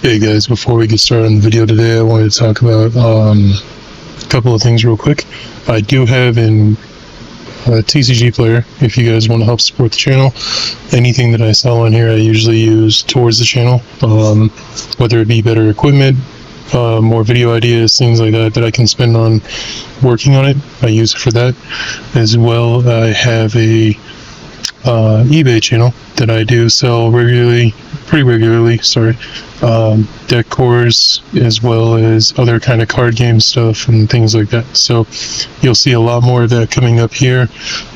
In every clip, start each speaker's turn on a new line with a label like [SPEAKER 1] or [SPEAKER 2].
[SPEAKER 1] Hey guys, before we get started on the video today, I wanted to talk about a couple of things real quick. I do have a TCG player if you guys want to help support the channel. Anything that I sell on here I usually use towards the channel, whether it be better equipment, more video ideas, things like that I can spend on working on it. I use it for that. As well, I have a eBay channel that I do sell pretty regularly, deck cores as well as other kind of card game stuff and things like that. So you'll see a lot more of that coming up here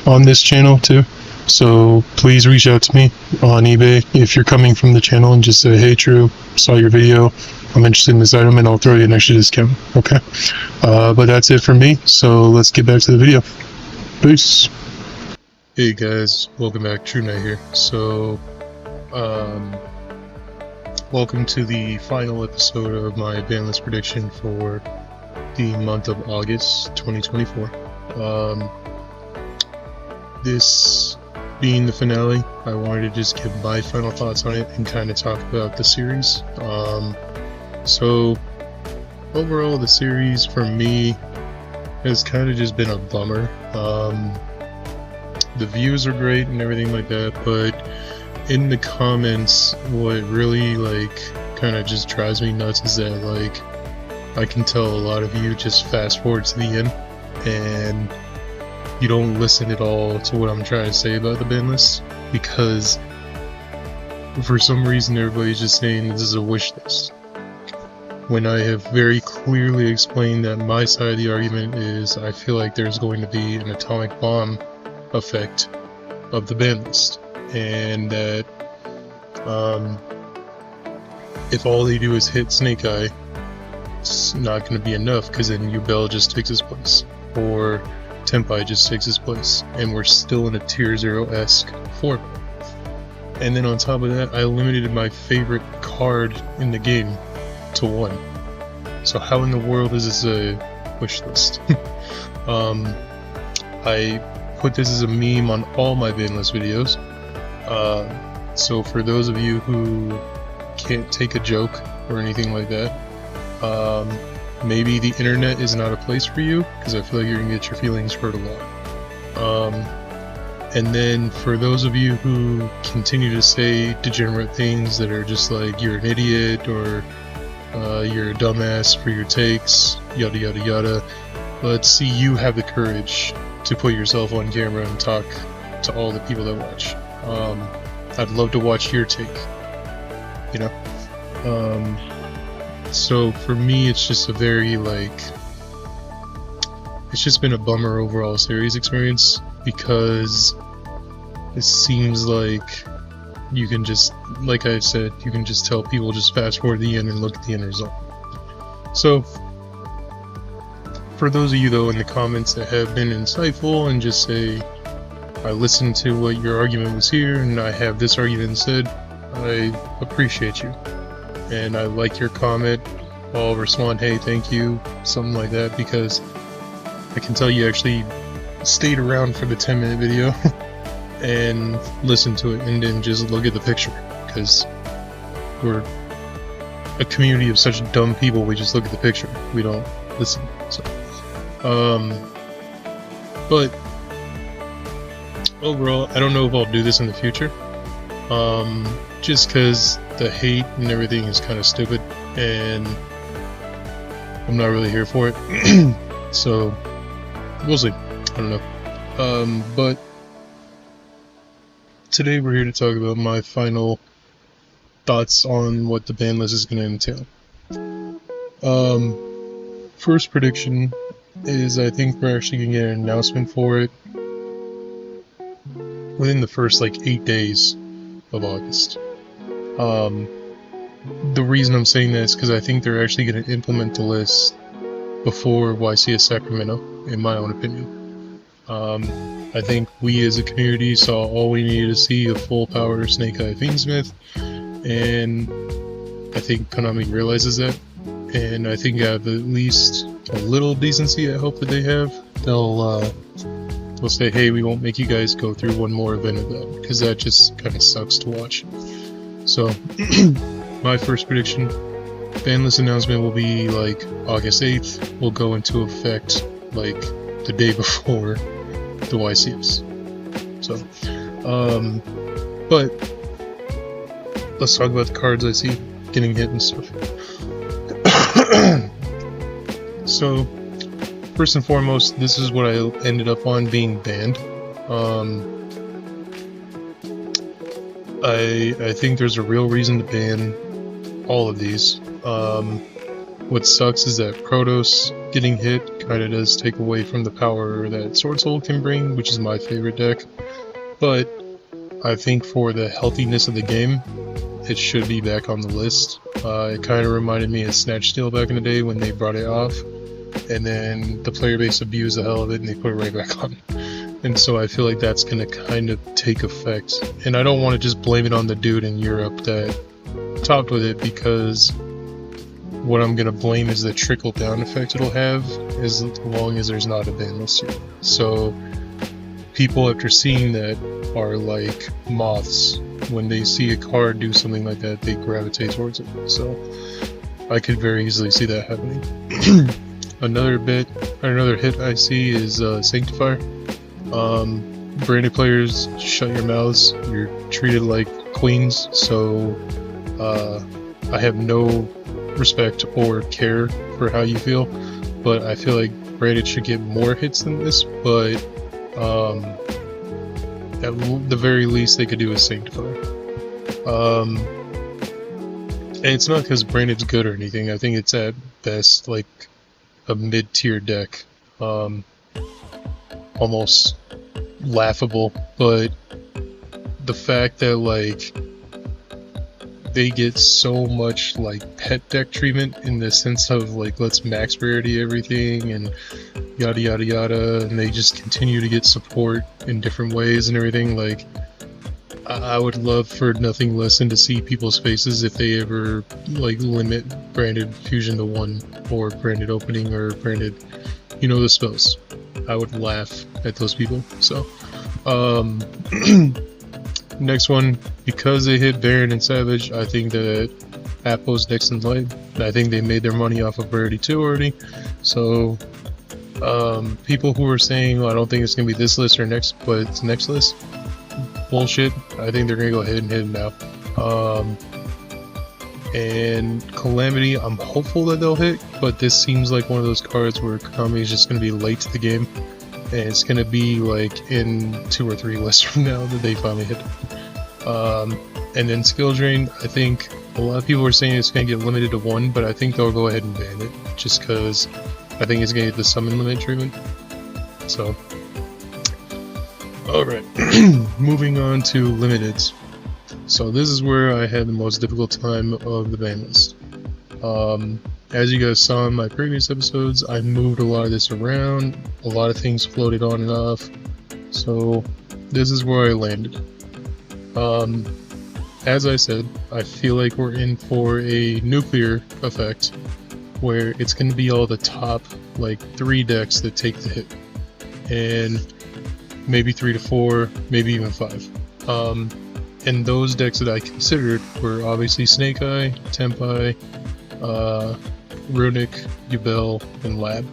[SPEAKER 1] on this channel too. So please reach out to me on eBay if you're coming from the channel and just say, hey Drew, saw your video, I'm interested in this item, and I'll throw you an extra discount. Okay, but that's it for me, so let's get back to the video. Peace. Hey guys, welcome back. True Knight here. So welcome to the final episode of my Banlist prediction for the month of August 2024. This being the finale, I wanted to just give my final thoughts on it and kind of talk about the series. So overall, the series for me has kind of just been a bummer. The views are great and everything like that, but in the comments, what really kind of just drives me nuts is that I can tell a lot of you just fast forward to the end and you don't listen at all to what I'm trying to say about the ban list, because for some reason everybody's just saying this is a wish list, when I have very clearly explained that my side of the argument is I feel like there's going to be an atomic bomb effect of the ban list, and that if all they do is hit Snake Eye, it's not going to be enough, because then Yubel just takes his place, or Tenpai just takes his place, and we're still in a tier 0-esque format. And then on top of that, I limited my favorite card in the game to 1. So how in the world is this a wish list? I put this as a meme on all my Banlist videos. So for those of you who can't take a joke or anything like that, maybe the internet is not a place for you, because I feel like you're gonna get your feelings hurt a lot. And then for those of you who continue to say degenerate things that are just like you're an idiot or you're a dumbass for your takes, yada yada yada, let's see you have the courage to put yourself on camera and talk to all the people that watch. I'd love to watch your take, you know? So for me, it's just a very, it's just been a bummer overall series experience, because it seems like you can just, like I said, you can just tell people just fast forward to the end and look at the end result. So for those of you though in the comments that have been insightful and just say, I listened to what your argument was here and I have this argument instead, I appreciate you. And I like your comment. I'll respond, hey, thank you, something like that, because I can tell you actually stayed around for the 10-minute video and listened to it and didn't just look at the picture, because we're a community of such dumb people. We just look at the picture, we don't listen. So but overall, I don't know if I'll do this in the future, just because the hate and everything is kind of stupid and I'm not really here for it. So we'll see, I don't know. But today we're here to talk about my final thoughts on what the ban list is going to entail. First prediction is I think we're actually going to get an announcement for it within the first 8 days of August. The reason I'm saying that is because I think they're actually going to implement the list before YCS Sacramento, in my own opinion. I think we as a community saw all we needed to see, a full power Snake Eye Fiendsmith, and I think Konami realizes that, and I think out of at least a little decency I hope that they have, they'll say, hey, we won't make you guys go through one more event of that, because that just kind of sucks to watch. So my first prediction Banlist announcement will be like August 8th, will go into effect like the day before the YCS. So, but let's talk about the cards I see getting hit and stuff. So, first and foremost, this is what I ended up on being banned. I think there's a real reason to ban all of these. What sucks is that Protos getting hit kind of does take away from the power that Sword Soul can bring, which is my favorite deck. But I think for the healthiness of the game, it should be back on the list. It kind of reminded me of Snatch Steal back in the day when they brought it off, and then the player base abused the hell of it and they put it right back on. And so I feel like that's going to kind of take effect. And I don't want to just blame it on the dude in Europe that topped with it, because what I'm going to blame is the trickle-down effect it'll have as long as there's not a ban list yet. So people, after seeing that, are like moths. When they see a card do something like that, they gravitate towards it. So I could very easily see that happening. Another hit I see is Sanctifier. Branded players, shut your mouths. You're treated like queens, so I have no respect or care for how you feel, but I feel like branded should get more hits than this. But at the very least they could do is Sanctifier. And it's not because branded's good or anything. I think it's at best like a mid-tier deck, almost laughable. But the fact that like they get so much like pet deck treatment in the sense of like, let's max rarity everything and yada yada yada, and they just continue to get support in different ways and everything. Like, I would love for nothing less than to see people's faces if they ever like limit branded fusion to 1 or branded opening or branded, you know, the spells. I would laugh at those people. So next one, because they hit Baron and Savage, I think that Apple's next in line. I think they made their money off of Rarity 2 already. So people who are saying, well, I don't think it's going to be this list or next, but it's next list, bullshit. I think they're going to go ahead and hit it now. And Calamity, I'm hopeful that they'll hit, but this seems like one of those cards where Konami is just going to be late to the game, and it's going to be like in 2 or 3 lists from now that they finally hit. And then Skill Drain, I think a lot of people are saying it's going to get limited to 1, but I think they'll go ahead and ban it, just because I think it's going to get the summon limit treatment. So, alright, moving on to limiteds. So this is where I had the most difficult time of the ban list. As you guys saw in my previous episodes, I moved a lot of this around, a lot of things floated on and off, so this is where I landed. As I said, I feel like we're in for a nuclear effect, where it's going to be all the top like 3 decks that take the hit, and maybe 3 to 4, maybe even 5. And those decks that I considered were obviously Snake Eye, Tempai, Runic, Yubel, and Lab.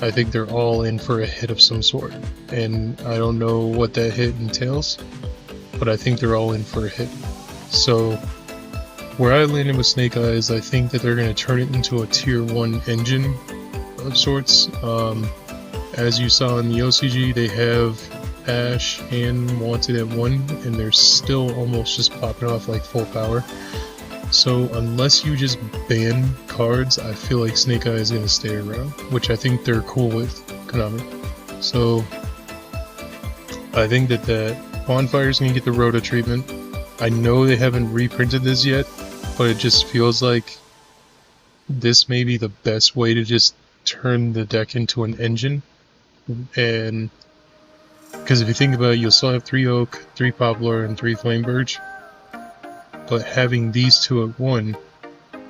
[SPEAKER 1] I think they're all in for a hit of some sort, and I don't know what that hit entails, but I think they're all in for a hit. So where I landed with Snake Eye is I think that they're going to turn it into a tier 1 engine of sorts. As you saw in the OCG, they have Ash and Wanted at 1, and they're still almost just popping off like full power. So unless you just ban cards, I feel like Snake Eye is going to stay around, which I think they're cool with, Konami. So I think that Bonfire is going to get the Rota treatment. I know they haven't reprinted this yet, but it just feels like this may be the best way to just turn the deck into an engine. And because if you think about it, you'll still have 3 Oak, 3 Poplar, and 3 Flame Birch. But having these 2 at 1,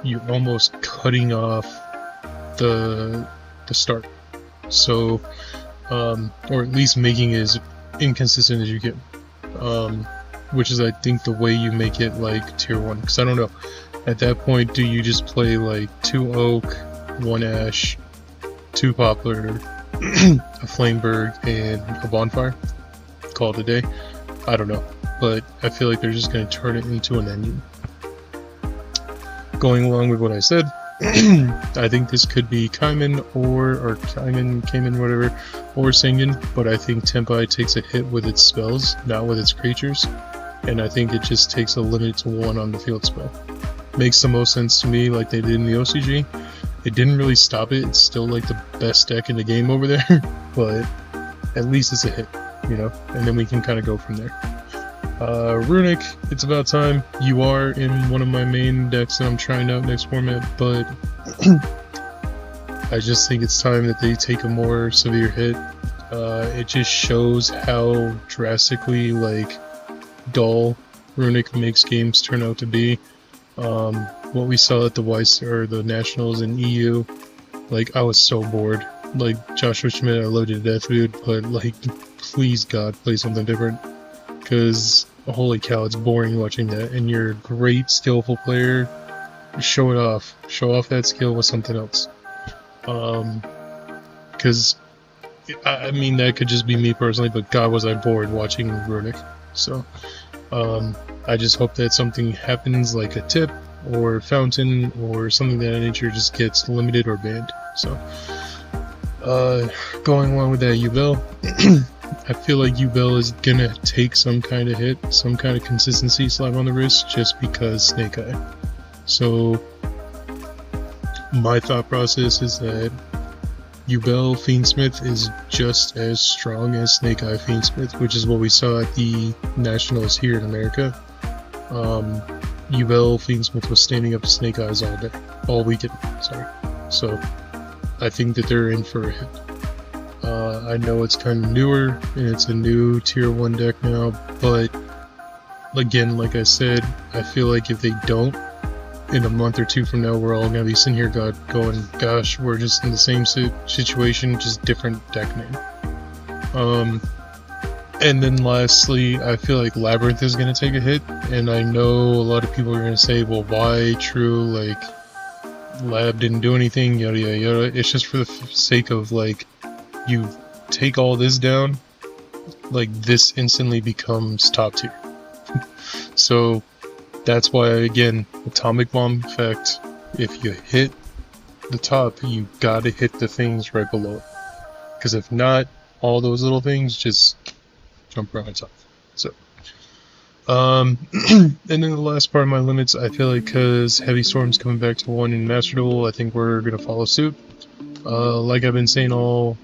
[SPEAKER 1] you're almost cutting off the start. So, or at least making it as inconsistent as you can. Which is, I think, the way you make it like tier 1. Because I don't know. At that point, do you just play like 2 oak, 1 ash, 2 poplar, a flameberg, and a bonfire? Call it a day? I don't know, but I feel like they're just going to turn it into an engine. Going along with what I said, I think this could be Kaiman or Kaiman, whatever, or Singen, but I think Tempai takes a hit with its spells, not with its creatures, and I think it just takes a limit to 1 on the field spell. Makes the most sense to me, like they did in the OCG. It didn't really stop it, it's still like the best deck in the game over there, but at least it's a hit, you know, and then we can kind of go from there. Runic, it's about time. You are in one of my main decks that I'm trying out next format, but I just think it's time that they take a more severe hit. It just shows how drastically like dull Runic makes games turn out to be. What we saw at the the Nationals in EU, like I was so bored. Like Joshua Schmidt, I loved you to death, dude, but like, please God, play something different. Because holy cow, it's boring watching that. And you're a great, skillful player. Show it off. Show off that skill with something else. Because I mean that could just be me personally, but God was I bored watching Runic. So I just hope that something happens like a tip or fountain or something of that nature just gets limited or banned. So going along with that, Yubel. I feel like Yubel is gonna take some kind of hit, some kind of consistency slap on the wrist just because Snake Eye. So my thought process is that Yubel Fiendsmith is just as strong as Snake Eye Fiendsmith, which is what we saw at the Nationals here in America. Yubel Fiendsmith was standing up to Snake Eyes all weekend, sorry. So I think that they're in for a hit. I know it's kind of newer, and it's a new tier 1 deck now, but again, like I said, I feel like if they don't, in a month or 2 from now, we're all going to be sitting here going, gosh, we're just in the same situation, just different deck name. And then lastly, I feel like Labyrinth is going to take a hit, and I know a lot of people are going to say, well, why? True, like, Lab didn't do anything, yada yada yada. It's just for the sake of, like, you take all this down, like, this instantly becomes top tier. So that's why, again, Atomic Bomb effect, if you hit the top, you gotta hit the things right below it. Because if not, all those little things just jump right on top. So, and then the last part of my limits, I feel like because Heavy Storm's coming back to 1 in Master Duel, I think we're gonna follow suit. Like I've been saying all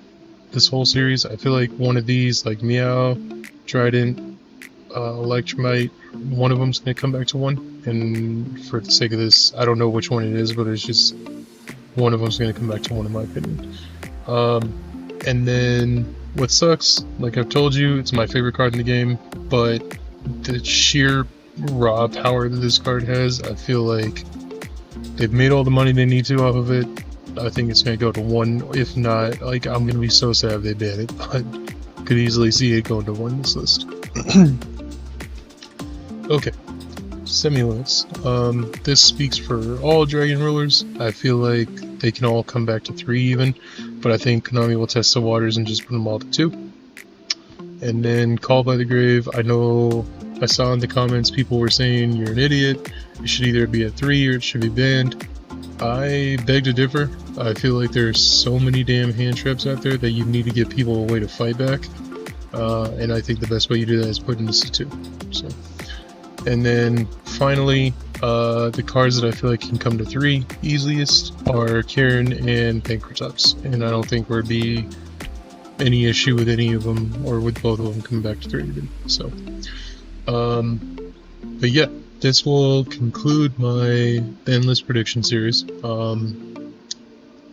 [SPEAKER 1] this whole series, I feel like one of these, like Meow, Trident, Electromite, one of them's gonna come back to 1, and for the sake of this, I don't know which one it is, but it's just one of them's gonna come back to 1 in my opinion. And then what sucks, like I've told you, it's my favorite card in the game, but the sheer raw power that this card has, I feel like they've made all the money they need to off of it. I think it's gonna go to 1, if not, like, I'm gonna be so sad if they ban it, but could easily see it going to 1 in this list. Okay, semi-limits. This speaks for all Dragon Rulers. I feel like they can all come back to 3 even, but I think Konami will test the waters and just put them all to 2. And then Call by the Grave, I know I saw in the comments people were saying you're an idiot, it should either be at 3 or it should be banned. I beg to differ. I feel like there's so many damn hand traps out there that you need to give people a way to fight back. And I think the best way you do that is putting this to 2. So, and then finally, the cards that I feel like can come to 3 easiest are Karen and Pankratops, and I don't think there'd be any issue with any of them or with both of them coming back to 3 even. So, but yeah, this will conclude my Banlist prediction series.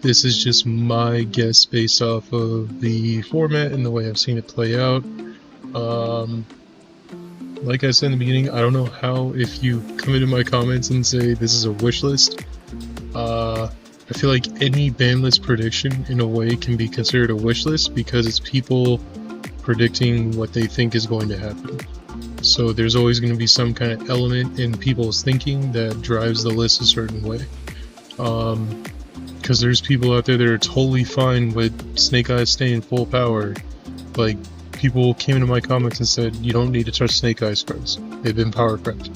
[SPEAKER 1] This is just my guess based off of the format and the way I've seen it play out. Like I said in the beginning, I don't know how, if you come into my comments and say this is a wish list, I feel like any Banlist prediction in a way can be considered a wish list because it's people predicting what they think is going to happen. So there's always going to be some kind of element in people's thinking that drives the list a certain way. Because there's people out there that are totally fine with Snake Eyes staying full power. Like, people came into my comments and said, you don't need to touch Snake Eyes cards. They've been power prepped.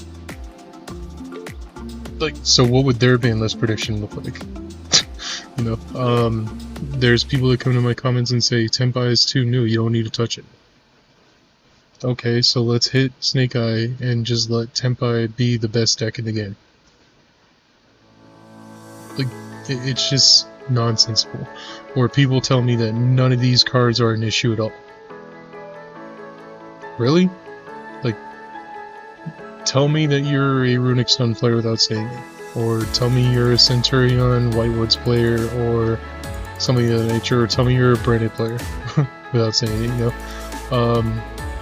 [SPEAKER 1] Like, so what would their ban list prediction look like? You know, there's people that come to my comments and say, Tenpai is too new, you don't need to touch it. Okay, so let's hit Snake Eye and just let Tenpai be the best deck in the game. Like, it's just nonsensical. Or people tell me that none of these cards are an issue at all. Really? Like, tell me that you're a Runic Stun player without saying it. Or tell me you're a Centurion Whitewoods player, or something of that nature, or tell me you're a branded player without saying it, you know.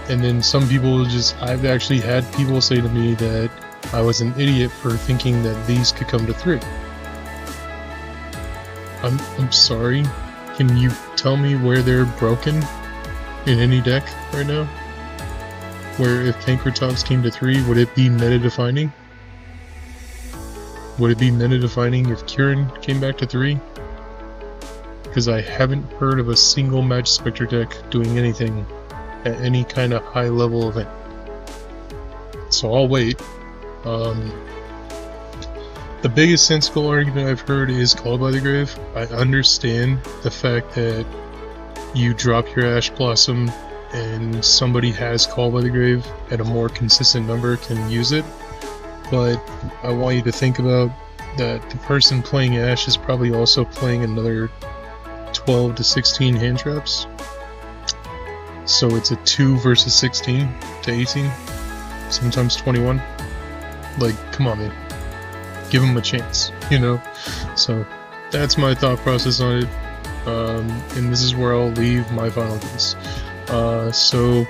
[SPEAKER 1] And then some people just, I've actually had people say to me that I was an idiot for thinking that these could come to 3. I'm sorry, can you tell me where they're broken in any deck right now? Where if Pankratops came to 3, would it be meta defining? Would it be meta defining if Kieran came back to 3? Because I haven't heard of a single Magic Spectre deck doing anything at any kind of high level event. So I'll wait. The biggest sensible argument I've heard is Called by the Grave. I understand the fact that you drop your Ash Blossom and somebody has Called by the Grave at a more consistent number can use it, but I want you to think about that the person playing Ash is probably also playing another 12 to 16 hand traps. So it's a 2 versus 16 to 18, sometimes 21. Like, come on, man. Give them a chance, you know? So that's my thought process on it. And this is where I'll leave my final guess. So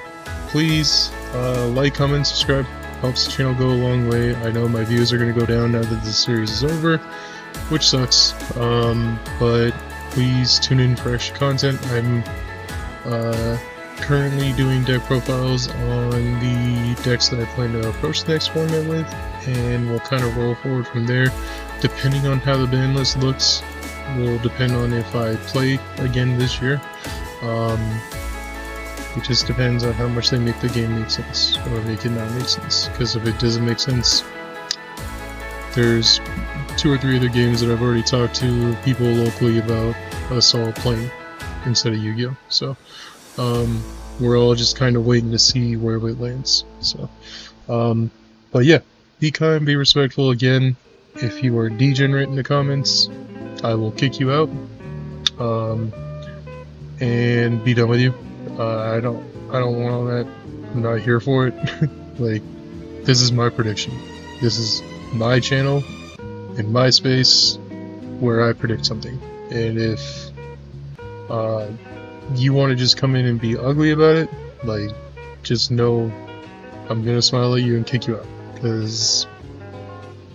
[SPEAKER 1] please like, comment, subscribe. Helps the channel go a long way. I know my views are going to go down now that the series is over, which sucks. But please tune in for extra content. I'm currently doing deck profiles on the decks that I plan to approach the next format with, and we'll kind of roll forward from there. Depending on how the ban list looks will depend on if I play again this year. It just depends on how much they make the game make sense, or make it not make sense. Because if it doesn't make sense, there's 2 or 3 other games that I've already talked to people locally about us all playing instead of Yu-Gi-Oh! So we're all just kind of waiting to see where it lands. So, but yeah, be kind, be respectful. Again, if you are degenerate in the comments, I will kick you out and be done with you. I don't want all that. I'm not here for it. Like, this is my prediction. This is my channel in my space where I predict something. And if you want to just come in and be ugly about it, like, just know I'm gonna smile at you and kick you out, because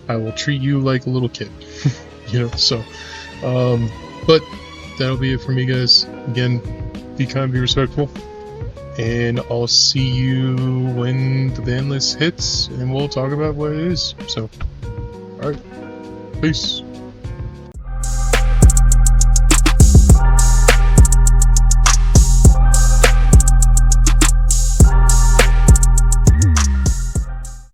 [SPEAKER 1] I will treat you like a little kid. You know, so but that'll be it for me, guys. Again, be kind, be respectful, and I'll see you when the ban list hits, and we'll talk about what it is. So, alright, peace.